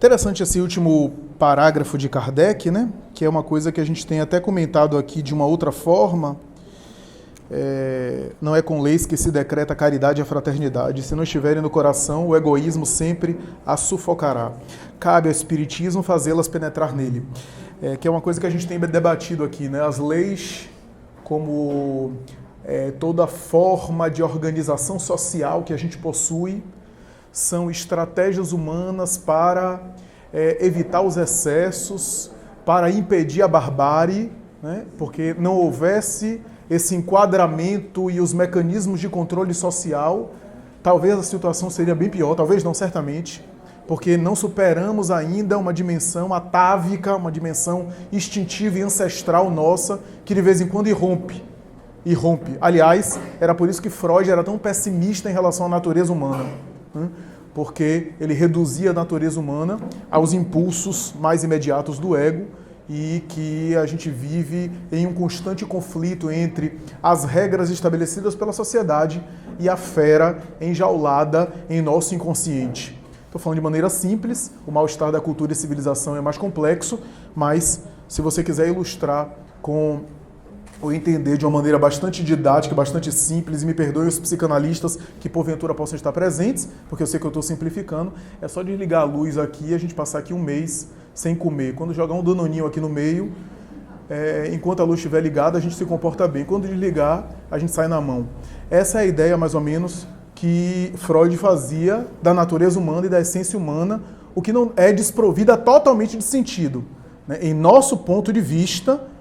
Interessante esse último parágrafo de Kardec, né? Que é uma coisa que a gente tem até comentado aqui de uma outra forma. Não é com leis que se decreta a caridade e a fraternidade. Se não estiverem no coração, o egoísmo sempre a sufocará. Cabe ao Espiritismo fazê-las penetrar nele. Que é uma coisa que a gente tem debatido aqui, né? As leis, como toda forma de organização social que a gente possui, são estratégias humanas para evitar os excessos, para impedir a barbárie, né? Porque não houvesse esse enquadramento e os mecanismos de controle social, talvez a situação seria bem pior, talvez não, certamente, porque não superamos ainda uma dimensão atávica, uma dimensão instintiva e ancestral nossa, que de vez em quando irrompe. Aliás, era por isso que Freud era tão pessimista em relação à natureza humana, né? Porque ele reduzia a natureza humana aos impulsos mais imediatos do ego e que a gente vive em um constante conflito entre as regras estabelecidas pela sociedade e a fera enjaulada em nosso inconsciente. Estou falando de maneira simples, o mal-estar da cultura e civilização é mais complexo, mas se você quiser ilustrar com ou entender de uma maneira bastante didática, bastante simples, e me perdoem os psicanalistas que porventura possam estar presentes, porque eu sei que eu estou simplificando, é só desligar a luz aqui e a gente passar aqui um mês sem comer. Quando jogar um danoninho aqui no meio, enquanto a luz estiver ligada, a gente se comporta bem. Quando desligar, a gente sai na mão. Essa é a ideia, mais ou menos, que Freud fazia da natureza humana e da essência humana, o que não é desprovida totalmente de sentido, né? Em nosso ponto de vista,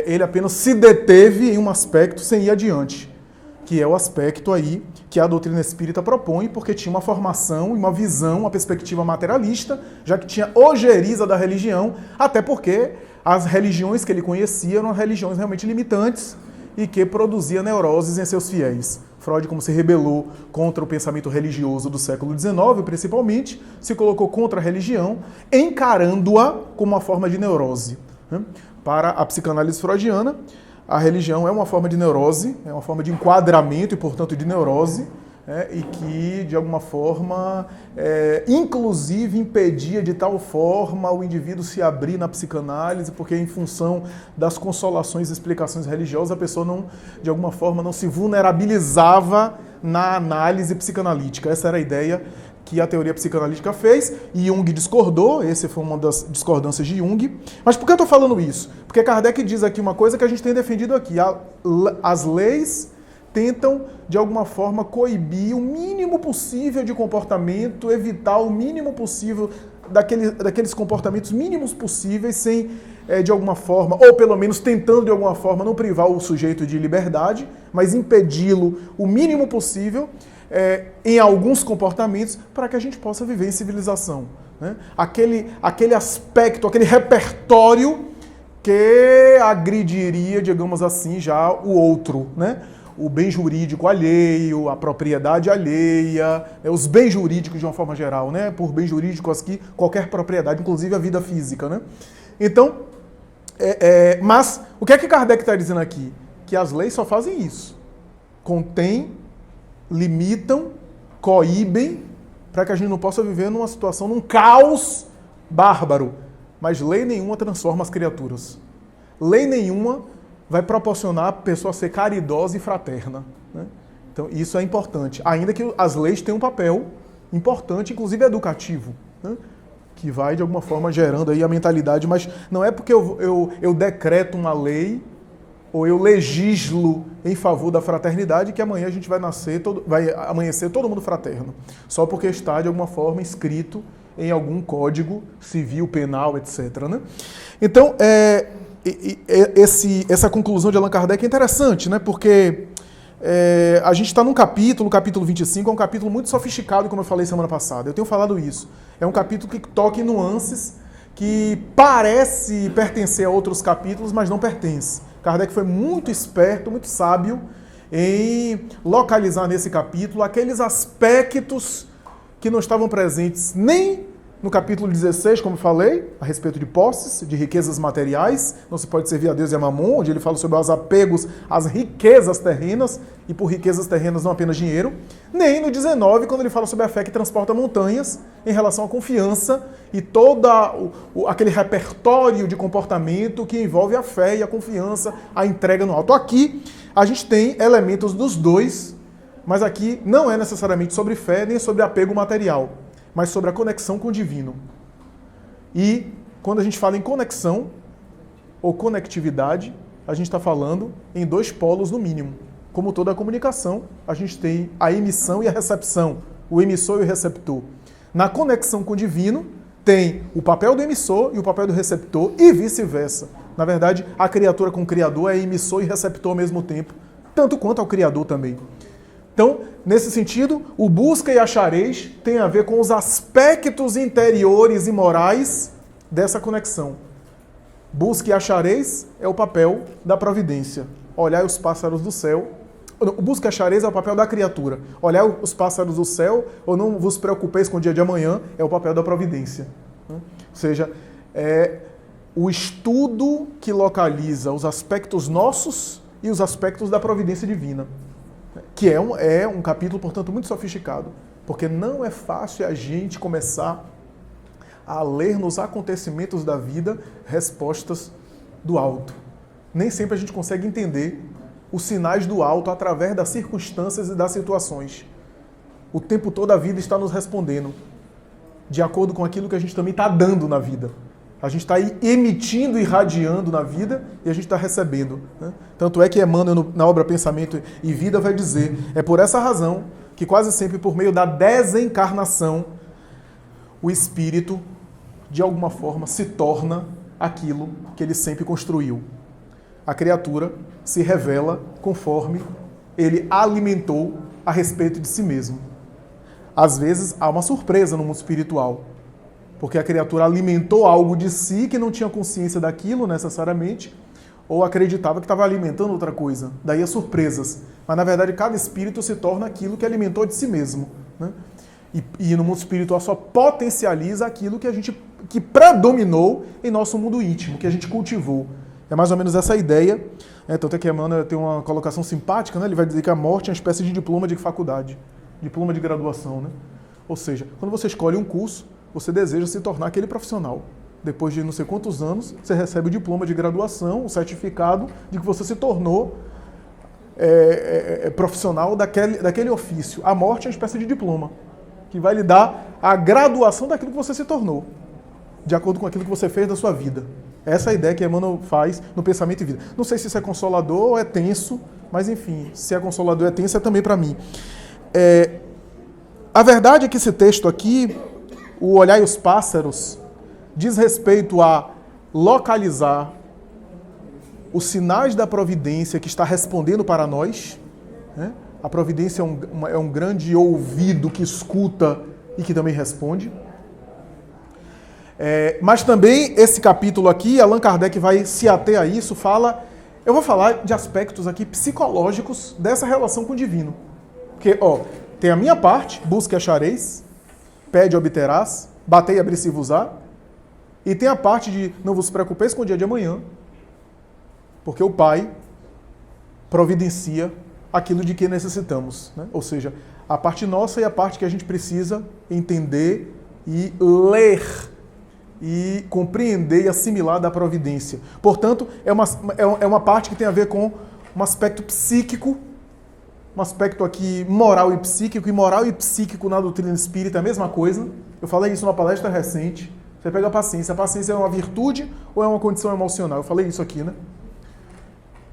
ele apenas se deteve em um aspecto sem ir adiante, que é o aspecto aí que a doutrina espírita propõe, porque tinha uma formação, uma visão, uma perspectiva materialista, já que tinha ojeriza da religião, até porque as religiões que ele conhecia eram religiões realmente limitantes e que produzia neuroses em seus fiéis. Freud, como se rebelou contra o pensamento religioso do século XIX, principalmente, se colocou contra a religião, encarando-a como uma forma de neurose, né? Para a psicanálise freudiana, a religião é uma forma de neurose, é uma forma de enquadramento e, portanto, de neurose, e que, de alguma forma, inclusive impedia de tal forma o indivíduo se abrir na psicanálise, porque, em função das consolações e explicações religiosas, a pessoa, não, de alguma forma, não se vulnerabilizava na análise psicanalítica. Essa era a ideia que a teoria psicanalítica fez, e Jung discordou, essa foi uma das discordâncias de Jung. Mas por que eu estou falando isso? Porque Kardec diz aqui uma coisa que a gente tem defendido aqui. As leis tentam, de alguma forma, coibir o mínimo possível de comportamento, evitar o mínimo possível daqueles comportamentos mínimos possíveis, sem, de alguma forma, ou pelo menos tentando, de alguma forma, não privar o sujeito de liberdade, mas impedi-lo o mínimo possível, em alguns comportamentos, para que a gente possa viver em civilização, né? Aquele aspecto, aquele repertório que agrediria, digamos assim, já o outro, né? O bem jurídico alheio, a propriedade alheia, os bens jurídicos de uma forma geral, né? Por bem jurídico aqui, qualquer propriedade, inclusive a vida física, né? Então, mas o que é que Kardec está dizendo aqui? Que as leis só fazem isso. Contém, limitam, coíbem, para que a gente não possa viver numa situação, num caos bárbaro. Mas lei nenhuma transforma as criaturas. Lei nenhuma vai proporcionar a pessoa ser caridosa e fraterna, né? Então isso é importante. Ainda que as leis tenham um papel importante, inclusive educativo, né? Que vai de alguma forma gerando aí a mentalidade, mas não é porque eu decreto uma lei ou eu legislo em favor da fraternidade que amanhã a gente vai amanhecer todo mundo fraterno. Só porque está, de alguma forma, escrito em algum código civil, penal, etc., né? Então, essa conclusão de Allan Kardec é interessante, né? Porque a gente está num capítulo, o capítulo 25, é um capítulo muito sofisticado, como eu falei semana passada. Eu tenho falado isso. É um capítulo que toca em nuances que parece pertencer a outros capítulos, mas não pertence. Kardec foi muito esperto, muito sábio em localizar nesse capítulo aqueles aspectos que não estavam presentes nem No capítulo 16, como falei, a respeito de posses, de riquezas materiais, não se pode servir a Deus e a Mamon, onde ele fala sobre os apegos às riquezas terrenas, e por riquezas terrenas não apenas dinheiro. Nem no 19, quando ele fala sobre a fé que transporta montanhas, em relação à confiança e todo aquele repertório de comportamento que envolve a fé e a confiança, a entrega no alto. Aqui, a gente tem elementos dos dois, mas aqui não é necessariamente sobre fé, nem sobre apego material, mas sobre a conexão com o divino. E quando a gente fala em conexão ou conectividade, a gente está falando em dois polos no mínimo. Como toda a comunicação, a gente tem a emissão e a recepção, o emissor e o receptor. Na conexão com o divino, tem o papel do emissor e o papel do receptor e vice-versa. Na verdade, a criatura com o Criador é emissor e receptor ao mesmo tempo, tanto quanto ao Criador também. Então, nesse sentido, o busca e achareis tem a ver com os aspectos interiores e morais dessa conexão. Busca e achareis é o papel da providência. Olhai os pássaros do céu. O busca e achareis é o papel da criatura. Olhai os pássaros do céu, ou não vos preocupeis com o dia de amanhã, é o papel da providência. Ou seja, é o estudo que localiza os aspectos nossos e os aspectos da providência divina. Que é um capítulo, portanto, muito sofisticado, porque não é fácil a gente começar a ler nos acontecimentos da vida respostas do alto. Nem sempre a gente consegue entender os sinais do alto através das circunstâncias e das situações. O tempo todo a vida está nos respondendo, de acordo com aquilo que a gente também está dando na vida. A gente está emitindo, irradiando na vida e a gente está recebendo. Né? Tanto é que Emmanuel, na obra Pensamento e Vida, vai dizer, é por essa razão que quase sempre por meio da desencarnação, o espírito, de alguma forma, se torna aquilo que ele sempre construiu. A criatura se revela conforme ele alimentou a respeito de si mesmo. Às vezes há uma surpresa no mundo espiritual, porque a criatura alimentou algo de si que não tinha consciência daquilo necessariamente, ou acreditava que estava alimentando outra coisa. Daí as surpresas. Mas, na verdade, cada espírito se torna aquilo que alimentou de si mesmo. Né? E no mundo espiritual só potencializa aquilo que predominou em nosso mundo íntimo, que a gente cultivou. É mais ou menos essa ideia. Tanto é que Emmanuel tem uma colocação simpática, né? Ele vai dizer que a morte é uma espécie de diploma de faculdade, diploma de graduação. Né? Ou seja, quando você escolhe um curso, você deseja se tornar aquele profissional. Depois de não sei quantos anos, você recebe o diploma de graduação, o certificado de que você se tornou profissional daquele ofício. A morte é uma espécie de diploma, que vai lhe dar a graduação daquilo que você se tornou, de acordo com aquilo que você fez da sua vida. Essa é a ideia que Emmanuel faz no Pensamento e Vida. Não sei se isso é consolador ou é tenso, mas enfim, se é consolador ou é tenso, é também para mim. A verdade é que esse texto aqui, o Olhai os Pássaros, diz respeito a localizar os sinais da providência que está respondendo para nós. Né? A providência é um grande ouvido que escuta e que também responde. Mas também esse capítulo aqui, Allan Kardec vai se ater a isso, eu vou falar de aspectos aqui psicológicos dessa relação com o divino. Porque, tem a minha parte, busca e achareis, pede e obterás, batei e abri-se-vos-á, e tem a parte de não vos preocupeis com o dia de amanhã, porque o Pai providencia aquilo de que necessitamos. Né? Ou seja, a parte nossa e a parte que a gente precisa entender e ler e compreender e assimilar da providência. Portanto, é uma parte que tem a ver com um aspecto psíquico, um aspecto aqui moral e psíquico na doutrina espírita é a mesma coisa. Eu falei isso numa palestra recente. Você pega a paciência é uma virtude ou é uma condição emocional? Eu falei isso aqui, né?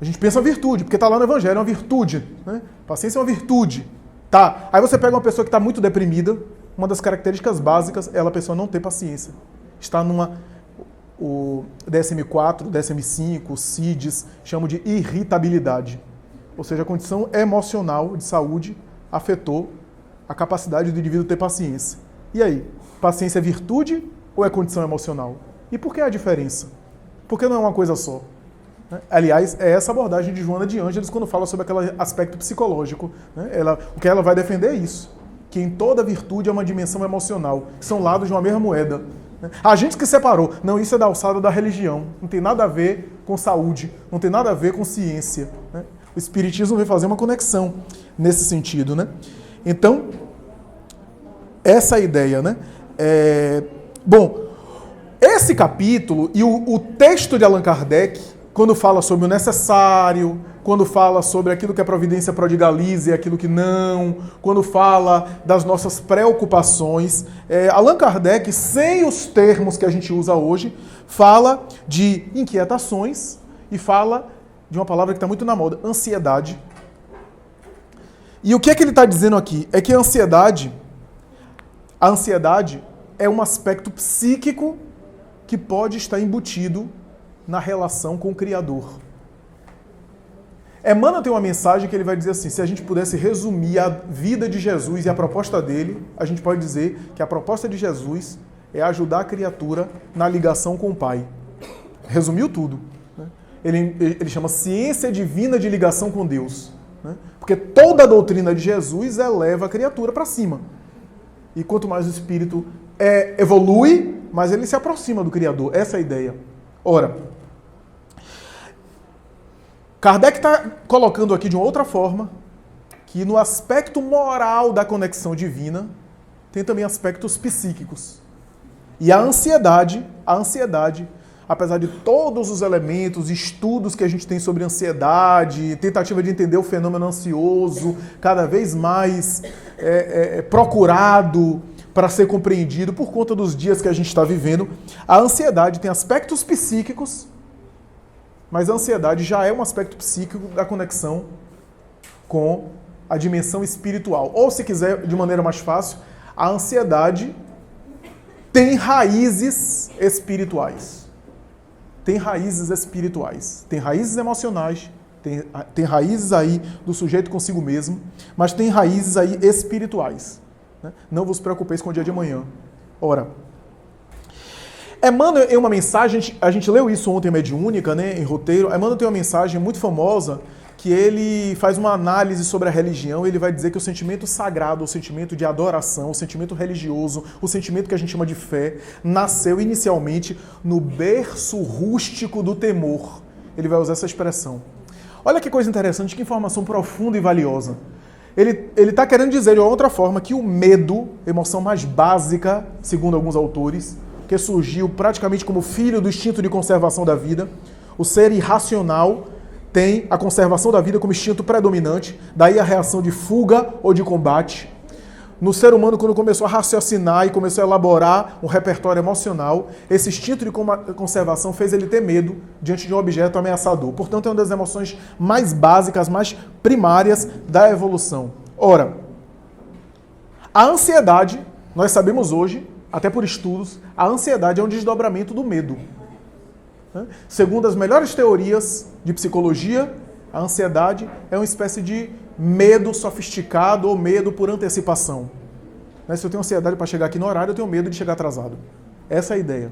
A gente pensa virtude, porque está lá no Evangelho, é uma virtude. Né? Paciência é uma virtude. Tá. Aí você pega uma pessoa que está muito deprimida, uma das características básicas é a pessoa não ter paciência. Está o DSM-4, DSM-5, CIDES, chamam de irritabilidade. Ou seja, a condição emocional de saúde afetou a capacidade do indivíduo ter paciência. E aí, paciência é virtude ou é condição emocional? E por que a diferença? Por que não é uma coisa só? Aliás, é essa abordagem de Joana de Ângeles quando fala sobre aquele aspecto psicológico. Né? O que ela vai defender é isso. que em toda virtude é uma dimensão emocional, que são lados de uma mesma moeda. A gente que separou. Não, isso é da alçada da religião. Não tem nada a ver com saúde. Não tem nada a ver com ciência. Né? O Espiritismo veio fazer uma conexão nesse sentido. Né? Então, essa é a ideia. Né? Bom, esse capítulo e o texto de Allan Kardec, quando fala sobre o necessário, quando fala sobre aquilo que a providência prodigaliza e aquilo que não, quando fala das nossas preocupações, Allan Kardec, sem os termos que a gente usa hoje, fala de inquietações e fala de uma palavra que está muito na moda, ansiedade. E o que é que ele está dizendo aqui? É que a ansiedade é um aspecto psíquico que pode estar embutido na relação com o Criador. Emmanuel tem uma mensagem que ele vai dizer assim, se a gente pudesse resumir a vida de Jesus e a proposta dele, a gente pode dizer que a proposta de Jesus é ajudar a criatura na ligação com o Pai. Resumiu tudo. Né? Ele chama ciência divina de ligação com Deus. Né? Porque toda a doutrina de Jesus eleva a criatura para cima. E quanto mais o espírito evolui, mais ele se aproxima do Criador. Essa é a ideia. Ora, Kardec está colocando aqui de uma outra forma que no aspecto moral da conexão divina tem também aspectos psíquicos. E a ansiedade, apesar de todos os elementos, estudos que a gente tem sobre ansiedade, tentativa de entender o fenômeno ansioso, cada vez mais procurado para ser compreendido por conta dos dias que a gente está vivendo, a ansiedade tem aspectos psíquicos, mas a ansiedade já é um aspecto psíquico da conexão com a dimensão espiritual. Ou, se quiser, de maneira mais fácil, a ansiedade tem raízes espirituais. Tem raízes espirituais. Tem raízes emocionais, tem raízes aí do sujeito consigo mesmo, mas tem raízes aí espirituais. Né? Não vos preocupeis com o dia de amanhã. Ora, Emmanuel, em uma mensagem, a gente leu isso ontem em Mediúnica, né, em roteiro, Emmanuel tem uma mensagem muito famosa que ele faz uma análise sobre a religião, ele vai dizer que o sentimento sagrado, o sentimento de adoração, o sentimento religioso, o sentimento que a gente chama de fé, nasceu inicialmente no berço rústico do temor. Ele vai usar essa expressão. Olha que coisa interessante, que informação profunda e valiosa. Ele está querendo dizer de outra forma que o medo, emoção mais básica, segundo alguns autores, que surgiu praticamente como filho do instinto de conservação da vida. O ser irracional tem a conservação da vida como instinto predominante, daí a reação de fuga ou de combate. No ser humano, quando começou a raciocinar e começou a elaborar um repertório emocional, esse instinto de conservação fez ele ter medo diante de um objeto ameaçador. Portanto, é uma das emoções mais básicas, mais primárias da evolução. Ora, a ansiedade, nós sabemos hoje, até por estudos, a ansiedade é um desdobramento do medo. Segundo as melhores teorias de psicologia, a ansiedade é uma espécie de medo sofisticado ou medo por antecipação. Se eu tenho ansiedade para chegar aqui no horário, eu tenho medo de chegar atrasado. Essa é a ideia.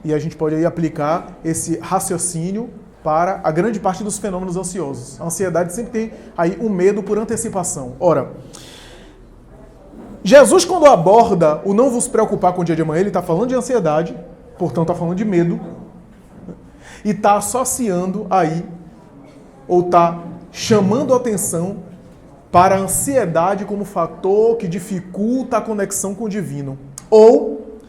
E a gente pode aí aplicar esse raciocínio para a grande parte dos fenômenos ansiosos. A ansiedade sempre tem aí um medo por antecipação. Ora, Jesus, quando aborda o não vos preocupar com o dia de amanhã, ele está falando de ansiedade, portanto está falando de medo, e está associando aí, ou está chamando a atenção para a ansiedade como fator que dificulta a conexão com o divino. Ou,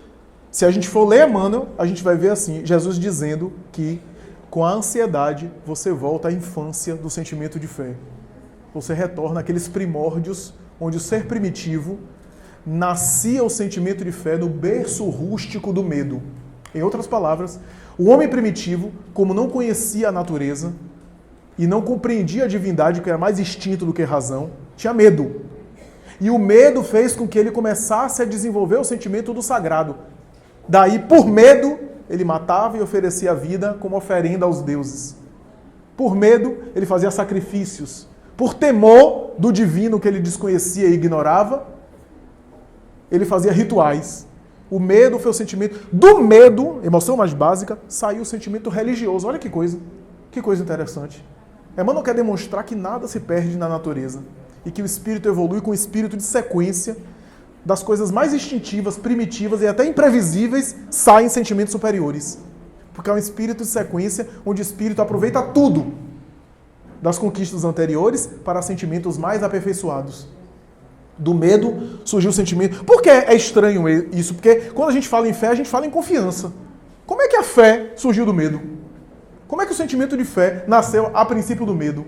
se a gente for ler Emmanuel, a gente vai ver assim, Jesus dizendo que com a ansiedade você volta à infância do sentimento de fé. Você retorna àqueles primórdios onde o ser primitivo nascia o sentimento de fé no berço rústico do medo. Em outras palavras, o homem primitivo, como não conhecia a natureza e não compreendia a divindade, que era mais instinto do que razão, tinha medo. E o medo fez com que ele começasse a desenvolver o sentimento do sagrado. Daí, por medo, ele matava e oferecia a vida como oferenda aos deuses. Por medo, ele fazia sacrifícios. Por temor do divino que ele desconhecia e ignorava, ele fazia rituais. O medo foi o sentimento. Do medo, emoção mais básica, saiu o sentimento religioso. Olha que coisa interessante. Emmanuel quer demonstrar que nada se perde na natureza. e que o espírito evolui com o espírito de sequência, das coisas mais instintivas, primitivas e até imprevisíveis saem sentimentos superiores. Porque é um espírito de sequência onde o espírito aproveita tudo das conquistas anteriores para sentimentos mais aperfeiçoados. Do medo surgiu o sentimento. Por que é estranho isso? Porque quando a gente fala em fé, a gente fala em confiança. Como é que a fé surgiu do medo? Como é que o sentimento de fé nasceu a princípio do medo?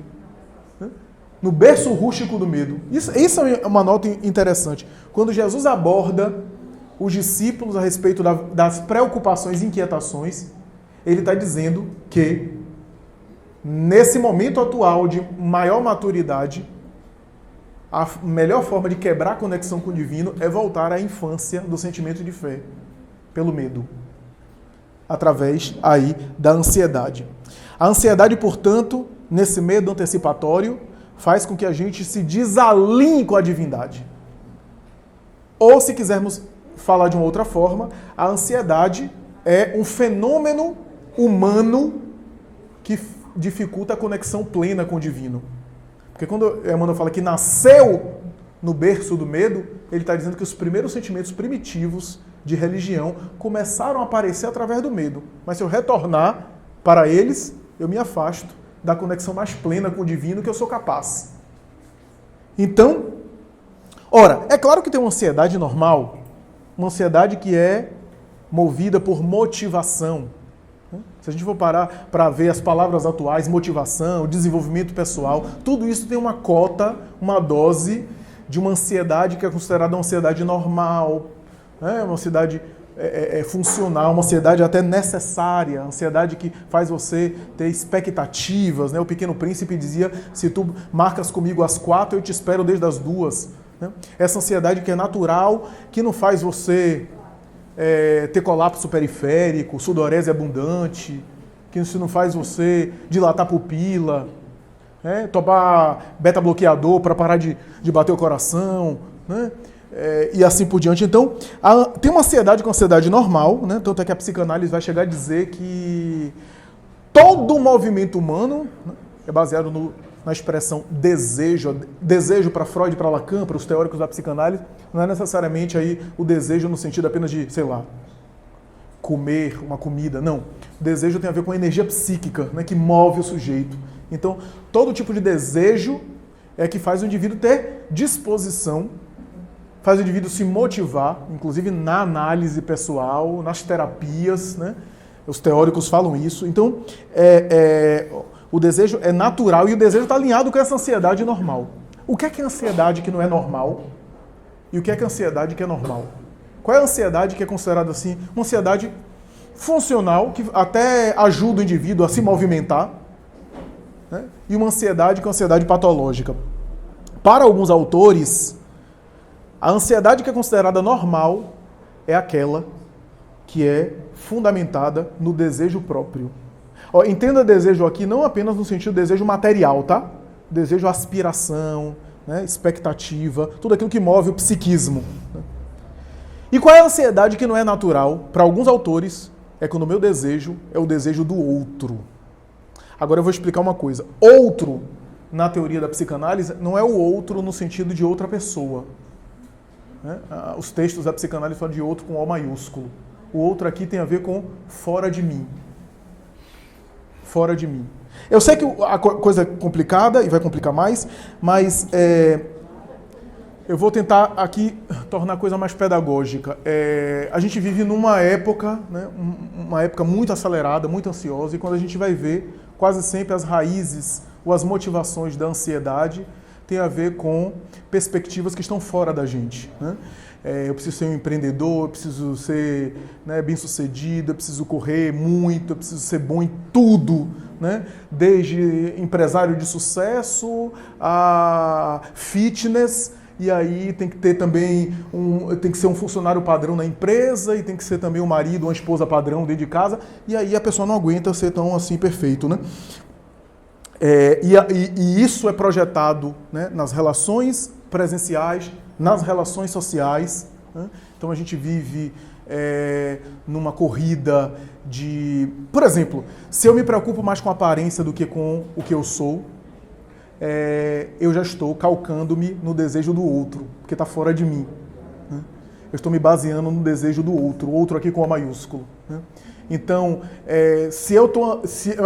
No berço rústico do medo. Isso é uma nota interessante. Quando Jesus aborda os discípulos a respeito das preocupações e inquietações, ele está dizendo que, nesse momento atual de maior maturidade, a melhor forma de quebrar a conexão com o divino é voltar à infância do sentimento de fé, pelo medo, através aí da ansiedade. A ansiedade, portanto, nesse medo antecipatório, faz com que a gente se desalinhe com a divindade. Ou, se quisermos falar de uma outra forma, a ansiedade é um fenômeno humano que dificulta a conexão plena com o divino. Porque quando Emmanuel fala que nasceu no berço do medo, ele está dizendo que os primeiros sentimentos primitivos de religião começaram a aparecer através do medo. Mas se eu retornar para eles, eu me afasto da conexão mais plena com o divino que eu sou capaz. Então, ora, é claro que tem uma ansiedade normal, uma ansiedade que é movida por motivação. Se a gente for parar para ver as palavras atuais, motivação, desenvolvimento pessoal, tudo isso tem uma cota, uma dose de uma ansiedade que é considerada uma ansiedade normal, né? Uma ansiedade funcional, uma ansiedade até necessária, ansiedade que faz você ter expectativas, né? O Pequeno Príncipe dizia, se tu marcas comigo às 4, eu te espero desde as 2. Né? Essa ansiedade que é natural, que não faz você ter colapso periférico, sudorese abundante, que isso não faz você dilatar a pupila, né? Tomar beta-bloqueador para parar de bater o coração, né? E assim por diante. Então, tem uma ansiedade com ansiedade normal, né? Tanto é que a psicanálise vai chegar a dizer que todo movimento humano, né, é baseado na expressão desejo. Desejo para Freud e para Lacan, para os teóricos da psicanálise, não é necessariamente aí o desejo no sentido apenas de, sei lá, comer uma comida. Não. O desejo tem a ver com a energia psíquica, né, que move o sujeito. Então, todo tipo de desejo é que faz o indivíduo ter disposição, faz o indivíduo se motivar, inclusive na análise pessoal, nas terapias, né? Os teóricos falam isso. Então, o desejo é natural e o desejo está alinhado com essa ansiedade normal. O que é ansiedade que não é normal? E o que é ansiedade que é normal? Qual é a ansiedade que é considerada assim? Uma ansiedade funcional, que até ajuda o indivíduo a se movimentar, né? E uma ansiedade que é uma ansiedade patológica. Para alguns autores, a ansiedade que é considerada normal é aquela que é fundamentada no desejo próprio. Entenda desejo aqui não apenas no sentido de desejo material, tá? Desejo, aspiração, né? Expectativa, tudo aquilo que move o psiquismo. Né? E qual é a ansiedade que não é natural? Para alguns autores, é quando o meu desejo é o desejo do outro. Agora eu vou explicar uma coisa. Outro, na teoria da psicanálise, não é o outro no sentido de outra pessoa. Né? Os textos da psicanálise falam de outro com O maiúsculo. O outro aqui tem a ver com fora de mim. Fora de mim. Eu sei que a coisa é complicada e vai complicar mais, mas eu vou tentar aqui tornar a coisa mais pedagógica. A gente vive numa época, né, uma época muito acelerada, muito ansiosa, e quando a gente vai ver, quase sempre as raízes ou as motivações da ansiedade tem a ver com perspectivas que estão fora da gente. Né? Eu preciso ser um empreendedor, eu preciso ser, né, bem-sucedido, eu preciso correr muito, eu preciso ser bom em tudo, né? Desde empresário de sucesso a fitness, e aí tem que ter também tem que ser um funcionário padrão na empresa, e tem que ser também um marido, uma esposa padrão dentro de casa, e aí a pessoa não aguenta ser tão assim perfeito, né? E isso é projetado, né, nas relações presenciais, nas relações sociais. Né? Então a gente vive numa corrida de... Por exemplo, se eu me preocupo mais com a aparência do que com o que eu sou, eu já estou calcando-me no desejo do outro, porque está fora de mim. Né? Eu estou me baseando no desejo do outro, o outro aqui com A maiúsculo. Né? Então, se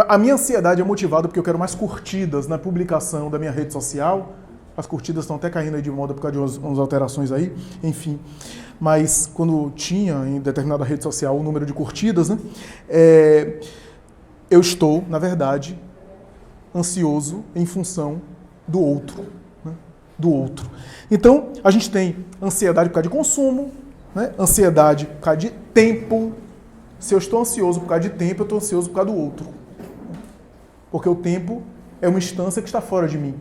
a minha ansiedade é motivada porque eu quero mais curtidas na publicação da minha rede social, as curtidas estão até caindo aí de moda por causa de umas alterações aí, enfim. Mas quando tinha em determinada rede social o número de curtidas, né, eu estou, na verdade, ansioso em função do outro. Né, do outro. Então, a gente tem ansiedade por causa de consumo, né, ansiedade por causa de tempo. Se eu estou ansioso por causa de tempo, eu estou ansioso por causa do outro. Porque o tempo é uma instância que está fora de mim.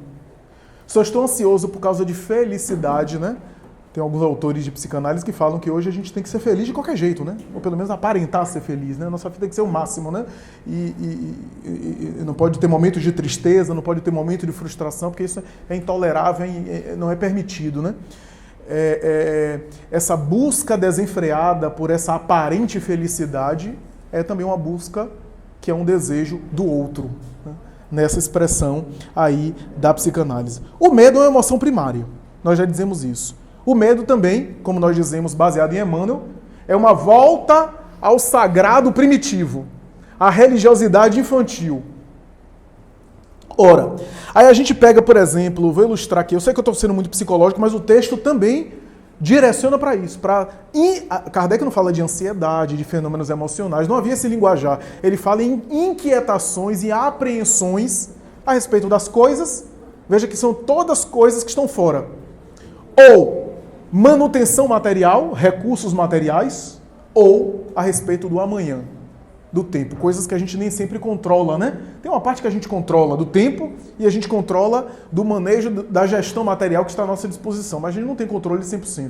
Se eu estou ansioso por causa de felicidade, né? Tem alguns autores de psicanálise que falam que hoje a gente tem que ser feliz de qualquer jeito, né? Ou pelo menos aparentar ser feliz, né? Nossa vida tem que ser o máximo, né? E não pode ter momentos de tristeza, não pode ter momento de frustração, porque isso é intolerável, não é permitido, né? Essa busca desenfreada por essa aparente felicidade é também uma busca que é um desejo do outro, né? Nessa expressão aí da psicanálise. O medo é uma emoção primária, nós já dizemos isso. O medo também, como nós dizemos, baseado em Emmanuel, é uma volta ao sagrado primitivo, à religiosidade infantil. Ora, aí a gente pega, por exemplo, vou ilustrar aqui, eu sei que eu estou sendo muito psicológico, mas o texto também direciona para isso. Kardec não fala de ansiedade, de fenômenos emocionais, não havia esse linguajar. Ele fala em inquietações e apreensões a respeito das coisas. Veja que são todas coisas que estão fora. Ou manutenção material, recursos materiais, ou a respeito do amanhã, do tempo. Coisas que a gente nem sempre controla, né? Tem uma parte que a gente controla do tempo e a gente controla do manejo da gestão material que está à nossa disposição. Mas a gente não tem controle 100%.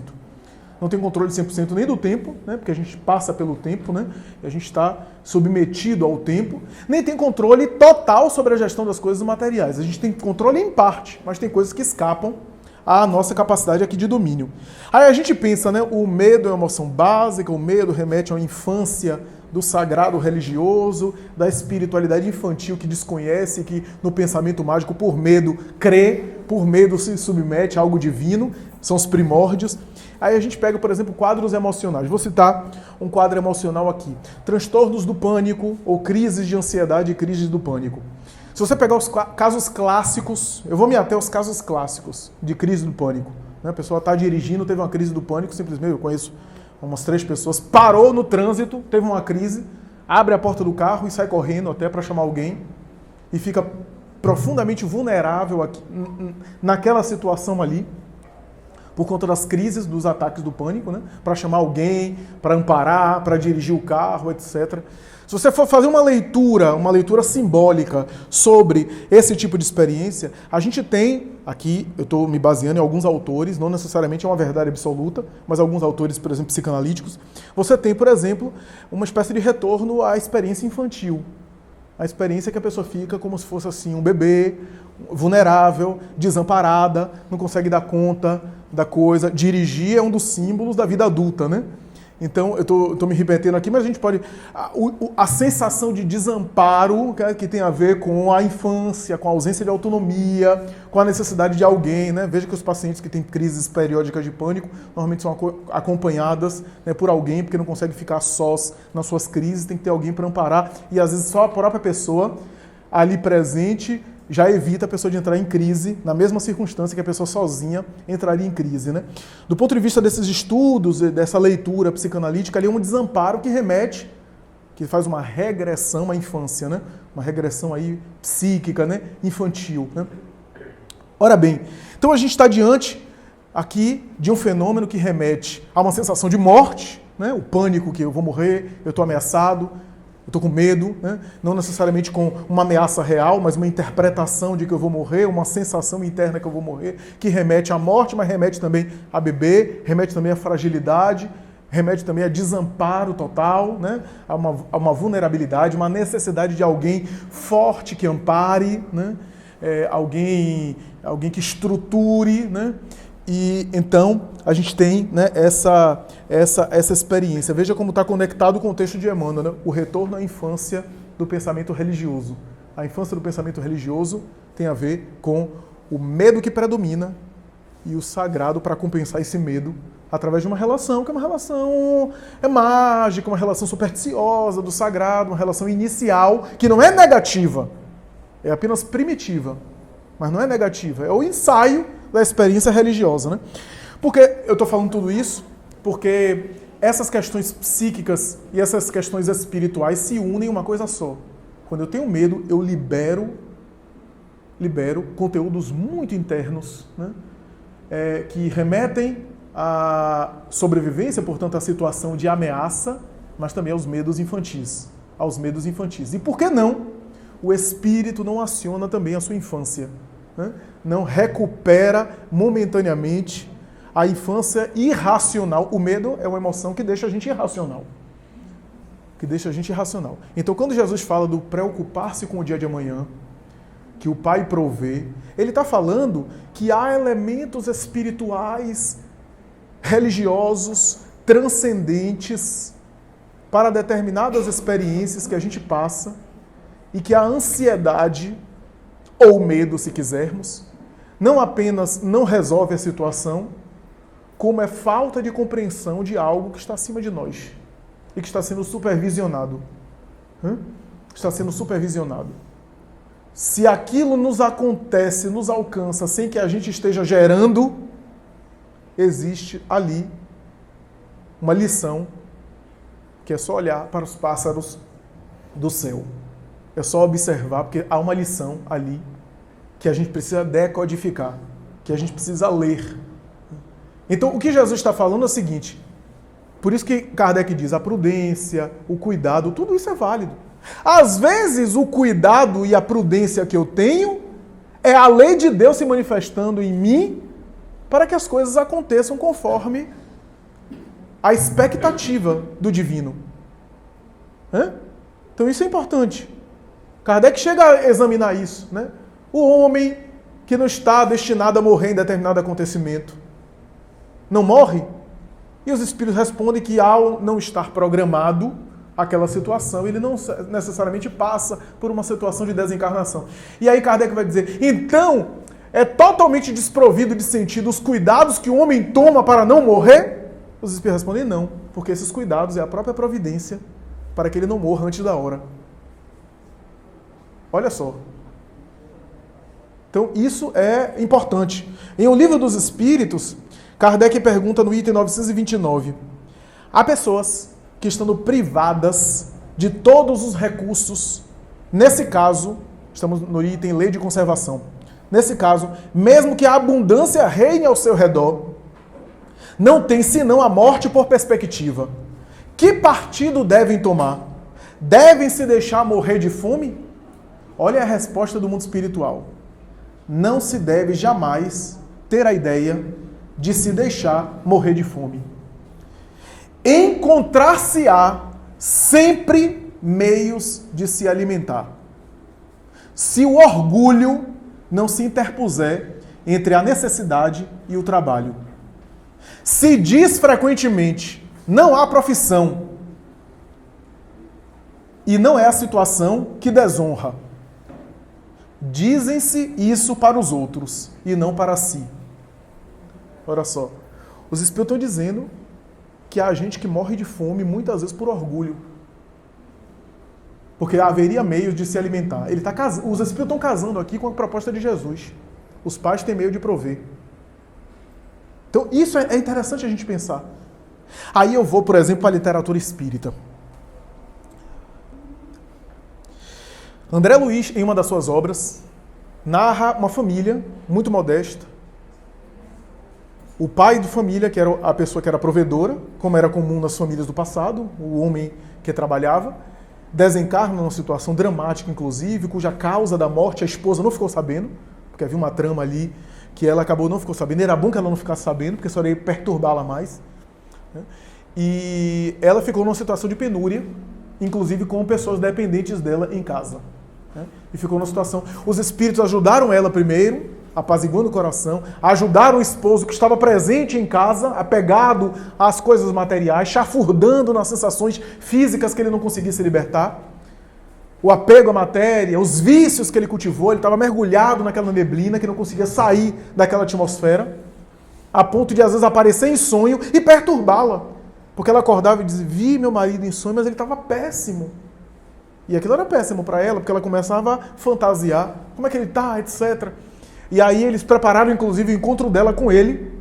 Não tem controle 100% nem do tempo, né? Porque a gente passa pelo tempo, né? E a gente está submetido ao tempo. Nem tem controle total sobre a gestão das coisas materiais. A gente tem controle em parte, mas tem coisas que escapam à nossa capacidade aqui de domínio. Aí a gente pensa, né? O medo é uma emoção básica, o medo remete a uma infância do sagrado religioso, da espiritualidade infantil que desconhece, que no pensamento mágico, por medo, crê, por medo se submete a algo divino, são os primórdios. Aí a gente pega, por exemplo, quadros emocionais. Vou citar um quadro emocional aqui. Transtornos do pânico, ou crises de ansiedade e crises do pânico. Se você pegar os casos clássicos, eu vou me ater aos casos clássicos de crise do pânico. A pessoa está dirigindo, teve uma crise do pânico, simplesmente, eu conheço umas 3 pessoas, parou no trânsito, teve uma crise, abre a porta do carro e sai correndo até para chamar alguém e fica profundamente vulnerável aqui, naquela situação ali, por conta das crises, dos ataques do pânico, né? Para chamar alguém, para amparar, para dirigir o carro, etc. Se você for fazer uma leitura simbólica sobre esse tipo de experiência, a gente tem, aqui eu estou me baseando em alguns autores, não necessariamente é uma verdade absoluta, mas alguns autores, por exemplo, psicanalíticos, você tem, por exemplo, uma espécie de retorno à experiência infantil. A experiência que a pessoa fica como se fosse assim um bebê, vulnerável, desamparada, não consegue dar conta da coisa. Dirigir é um dos símbolos da vida adulta, né? Então, eu estou me repetindo aqui, mas a gente pode... A sensação de desamparo, que tem a ver com a infância, com a ausência de autonomia, com a necessidade de alguém, né? Veja que os pacientes que têm crises periódicas de pânico, normalmente são acompanhadas, né, por alguém, porque não conseguem ficar sós nas suas crises, tem que ter alguém para amparar, e às vezes só a própria pessoa ali presente já evita a pessoa de entrar em crise, na mesma circunstância que a pessoa sozinha entraria em crise, né? Do ponto de vista desses estudos, dessa leitura psicanalítica, ali é um desamparo que remete, que faz uma regressão à infância, né? Uma regressão aí psíquica, né? Infantil, né? Ora bem, então a gente está diante aqui de um fenômeno que remete a uma sensação de morte, né? O pânico que eu vou morrer, eu estou ameaçado, eu estou com medo, né? Não necessariamente com uma ameaça real, mas uma interpretação de que eu vou morrer, uma sensação interna que eu vou morrer, que remete à morte, mas remete também a bebê, remete também à fragilidade, remete também a desamparo total, né? A uma vulnerabilidade, uma necessidade de alguém forte que ampare, né? Alguém que estruture, né? E então a gente tem, né, essa experiência. Veja como está conectado com o texto de Emmanuel, né? O retorno à infância do pensamento religioso. A infância do pensamento religioso tem a ver com o medo que predomina e o sagrado para compensar esse medo através de uma relação, que é uma relação mágica, uma relação supersticiosa do sagrado, uma relação inicial, que não é negativa, é apenas primitiva, mas não é negativa, é o ensaio da experiência religiosa, né? Por que eu estou falando tudo isso? Porque essas questões psíquicas e essas questões espirituais se unem em uma coisa só. Quando eu tenho medo, eu libero conteúdos muito internos, né? Que remetem à sobrevivência, portanto, à situação de ameaça, mas também aos medos infantis. E por que não? O espírito não aciona também a sua infância, né? Não recupera momentaneamente a infância irracional. O medo é uma emoção que deixa a gente irracional. Então, quando Jesus fala do preocupar-se com o dia de amanhã, que o Pai provê, ele está falando que há elementos espirituais, religiosos, transcendentes para determinadas experiências que a gente passa e que a ansiedade, ou medo, se quisermos, não apenas não resolve a situação, como é falta de compreensão de algo que está acima de nós e que está sendo supervisionado. Está sendo supervisionado. Se aquilo nos acontece, nos alcança, sem que a gente esteja gerando, existe ali uma lição que é só olhar para os pássaros do céu. É só observar, porque há uma lição ali que a gente precisa decodificar, que a gente precisa ler. Então, o que Jesus está falando é o seguinte, por isso que Kardec diz, a prudência, o cuidado, tudo isso é válido. Às vezes, o cuidado e a prudência que eu tenho é a lei de Deus se manifestando em mim para que as coisas aconteçam conforme a expectativa do divino. Então, isso é importante. Kardec chega a examinar isso, né? O homem que não está destinado a morrer em determinado acontecimento não morre? E os espíritos respondem que ao não estar programado aquela situação, ele não necessariamente passa por uma situação de desencarnação. E aí Kardec vai dizer, então, é totalmente desprovido de sentido os cuidados que o homem toma para não morrer? Os espíritos respondem não, porque esses cuidados é a própria providência para que ele não morra antes da hora. Olha só. Então, isso é importante. Em O Livro dos Espíritos, Kardec pergunta no item 929, há pessoas que estando privadas de todos os recursos, nesse caso, estamos no item Lei de Conservação, nesse caso, mesmo que a abundância reine ao seu redor, não tem senão a morte por perspectiva. Que partido devem tomar? Devem se deixar morrer de fome? Olha a resposta do mundo espiritual. Não se deve jamais ter a ideia de se deixar morrer de fome. Encontrar-se-á sempre meios de se alimentar. Se o orgulho não se interpuser entre a necessidade e o trabalho. Se diz frequentemente, não há profissão, e não é a situação que desonra. Dizem-se isso para os outros e não para si. Olha só, os espíritos estão dizendo que há gente que morre de fome muitas vezes por orgulho. Porque haveria meios de se alimentar. Os espíritos estão casando aqui com a proposta de Jesus. Os pais têm meio de prover. Então isso é interessante a gente pensar. Aí eu vou, por exemplo, para a literatura espírita. André Luiz, em uma das suas obras, narra uma família muito modesta. O pai de família, que era a pessoa que era provedora, como era comum nas famílias do passado, o homem que trabalhava, desencarna numa situação dramática, inclusive, cuja causa da morte a esposa não ficou sabendo, porque havia uma trama ali que ela acabou não ficou sabendo. Era bom que ela não ficasse sabendo, porque só ia perturbá-la mais. E ela ficou numa situação de penúria, inclusive com pessoas dependentes dela em casa. E ficou numa situação... Os espíritos ajudaram ela primeiro, apaziguando o coração, ajudaram o esposo que estava presente em casa, apegado às coisas materiais, chafurdando nas sensações físicas que ele não conseguia se libertar. o apego à matéria, os vícios que ele cultivou, ele estava mergulhado naquela neblina que não conseguia sair daquela atmosfera, a ponto de às vezes aparecer em sonho e perturbá-la. Porque ela acordava e dizia, vi meu marido em sonho, mas ele estava péssimo. E aquilo era péssimo para ela, porque ela começava a fantasiar, como é que ele está, etc. E aí eles prepararam inclusive o encontro dela com ele,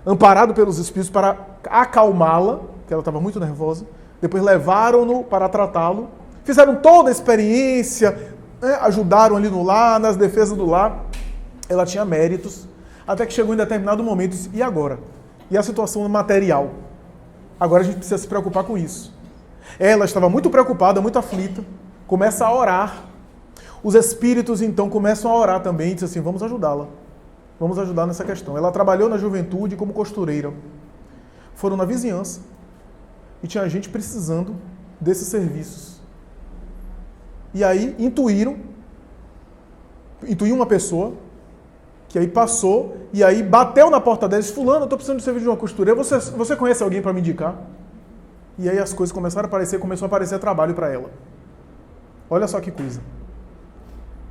amparado pelos espíritos para acalmá-la, que ela estava muito nervosa. Depois levaram-no para tratá-lo. Fizeram toda a experiência, né? Ajudaram ali no lar, nas defesas do lar. Ela tinha méritos, até que chegou em determinado momento e disse, e agora? E a situação material? Agora a gente precisa se preocupar com isso. Ela estava muito preocupada, muito aflita, começa a orar. Os espíritos então começam a orar também e dizem assim, vamos ajudá-la. Vamos ajudar nessa questão. Ela trabalhou na juventude como costureira. Foram na vizinhança e tinha gente precisando desses serviços. E aí intuíram uma pessoa que aí passou e aí bateu na porta dela e disse, fulano, eu estou precisando de serviço de uma costureira, você conhece alguém para me indicar? E aí as coisas começaram a aparecer, começou a aparecer trabalho para ela. Olha só que coisa.